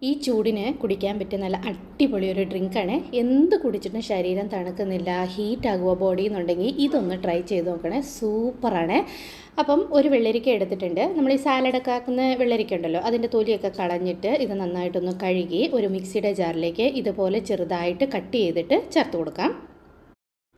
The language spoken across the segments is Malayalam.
ഈ ചൂടിന് കുടിക്കാൻ പറ്റിയ നല്ല അടിപൊളി ഒരു ഡ്രിങ്കാണ്. എന്ത് കുടിച്ചിട്ടും ശരീരം തണുക്കുന്നില്ല, ഹീറ്റ് ആകുമോ ബോഡി എന്നുണ്ടെങ്കിൽ ഇതൊന്ന് ട്രൈ ചെയ്ത് നോക്കണേ, സൂപ്പറാണ്. അപ്പം ഒരു വെള്ളരിക്ക എടുത്തിട്ടുണ്ട്. നമ്മൾ ഈ സാലഡൊക്കെ ആക്കുന്ന വെള്ളരിക്ക ഉണ്ടല്ലോ, അതിൻ്റെ തൊലിയൊക്കെ കളഞ്ഞിട്ട് ഇത് നന്നായിട്ടൊന്ന് കഴുകി ഒരു മിക്സിയുടെ ജാറിലേക്ക് ഇതുപോലെ ചെറുതായിട്ട് കട്ട് ചെയ്തിട്ട് ചേർത്ത് കൊടുക്കാം.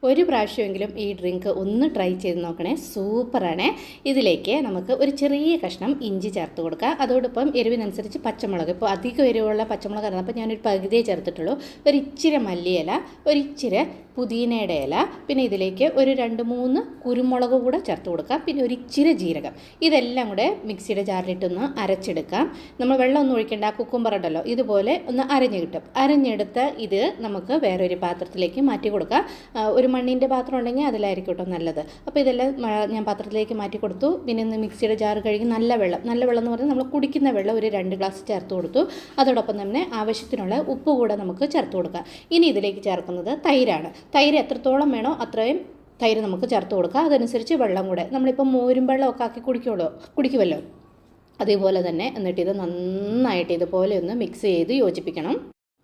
ഒരു പ്രാവശ്യമെങ്കിലും ഈ ഡ്രിങ്ക് ഒന്ന് ട്രൈ ചെയ്ത് നോക്കണേ, സൂപ്പറാണ്. ഇതിലേക്ക് നമുക്ക് ഒരു ചെറിയ കഷ്ണം ഇഞ്ചി ചേർത്ത് കൊടുക്കാം. അതോടൊപ്പം എരിവിനനുസരിച്ച് പച്ചമുളക്, ഇപ്പോൾ അധികം എരിവുള്ള പച്ചമുളക് അപ്പോൾ ഞാനൊരു പകുതിയേ ചേർത്തിട്ടുള്ളൂ. ഒരു ഇച്ചിരി മല്ലിയില, ഒരു ഇച്ചിരി പുതിനയുടെ ഇല, പിന്നെ ഇതിലേക്ക് ഒരു 2-3 കുരുമുളക് കൂടെ ചേർത്ത് കൊടുക്കാം. പിന്നെ ഒരു ഇച്ചിരി ജീരകം. ഇതെല്ലാം കൂടെ മിക്സിയുടെ ജാറിലിട്ടൊന്ന് അരച്ചെടുക്കാം. നമ്മൾ വെള്ളമൊന്നും ഒഴിക്കേണ്ട, ആ കുക്കുംബർ ഉണ്ടല്ലോ ഇതുപോലെ ഒന്ന് അരഞ്ഞ് കിട്ടും. അരഞ്ഞെടുത്ത് ഇത് നമുക്ക് വേറൊരു പാത്രത്തിലേക്ക് മാറ്റി കൊടുക്കാം. ഒരു മണ്ണിൻ്റെ പാത്രം ഉണ്ടെങ്കിൽ അതിലായിരിക്കും കേട്ടോ നല്ലത്. അപ്പോൾ ഇതെല്ലാം ഞാൻ പാത്രത്തിലേക്ക് മാറ്റി കൊടുത്തു. പിന്നെ ഒന്ന് മിക്സിയുടെ ജാറ് കഴുകി നല്ല വെള്ളം എന്ന് പറഞ്ഞാൽ നമ്മൾ കുടിക്കുന്ന വെള്ളം ഒരു 2 ഗ്ലാസ് ചേർത്ത് കൊടുത്തു. അതോടൊപ്പം തന്നെ ആവശ്യത്തിനുള്ള ഉപ്പ് കൂടെ നമുക്ക് ചേർത്ത് കൊടുക്കാം. ഇനി ഇതിലേക്ക് ചേർക്കുന്നത് തൈരാണ്. തൈര് എത്രത്തോളം വേണോ അത്രയും തൈര് നമുക്ക് ചേർത്ത് കൊടുക്കുക. അതനുസരിച്ച് വെള്ളം കൂടെ, നമ്മളിപ്പോൾ മോരും വെള്ളമൊക്കെ ആക്കി കുടിക്കുമല്ലോ, അതേപോലെ തന്നെ. എന്നിട്ട് ഇത് നന്നായിട്ട് ഇതുപോലെ ഒന്ന് മിക്സ് ചെയ്ത് യോജിപ്പിക്കണം.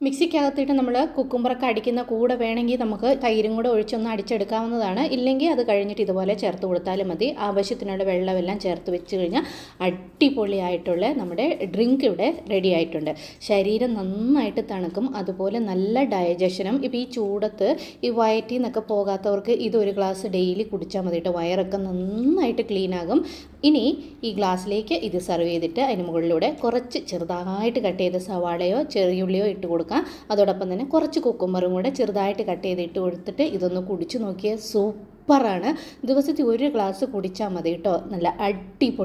മിക്സിക്കകത്തിട്ട് നമ്മൾ കുക്കുംബറൊക്കെ അടിക്കുന്ന കൂടെ വേണമെങ്കിൽ നമുക്ക് തൈരും കൂടെ ഒഴിച്ചൊന്ന് അടിച്ചെടുക്കാവുന്നതാണ്. ഇല്ലെങ്കിൽ അത് കഴിഞ്ഞിട്ട് ഇതുപോലെ ചേർത്ത് കൊടുത്താലും മതി. ആവശ്യത്തിനുള്ള വെള്ളമെല്ലാം ചേർത്ത് വെച്ച് കഴിഞ്ഞാൽ അടിപൊളിയായിട്ടുള്ള നമ്മുടെ ഡ്രിങ്ക് ഇവിടെ റെഡി ആയിട്ടുണ്ട്. ശരീരം നന്നായിട്ട് തണുക്കും, അതുപോലെ നല്ല ഡൈജഷനും. ഇപ്പോൾ ഈ ചൂടത്ത് ഈ വയറ്റിൽ നിന്നൊക്കെ പോകാത്തവർക്ക് ഇതൊരു ഗ്ലാസ് ഡെയിലി കുടിച്ചാൽ മതി കേട്ടോ. വയറൊക്കെ നന്നായിട്ട് ക്ലീനാകും. ഇനി ഈ ഗ്ലാസ്സിലേക്ക് ഇത് സെർവ് ചെയ്തിട്ട് അതിന് മുകളിലൂടെ കുറച്ച് ചെറുതായിട്ട് കട്ട് ചെയ്ത സവാളയോ ചെറിയുള്ളിയോ ഇട്ട് കൊടുക്കാം. അതോടൊപ്പം തന്നെ കുറച്ച് കുക്കുംബറും കൂടെ ചെറുതായിട്ട് കട്ട് ചെയ്ത് ഇട്ട് കൊടുത്തിട്ട് ഇതൊന്ന് കുടിച്ചു നോക്കിയാൽ സൂപ്പറാണ്. ദിവസത്തിൽ ഒരു ഗ്ലാസ് കുടിച്ചാൽ മതി കേട്ടോ. നല്ല അടിപൊളി.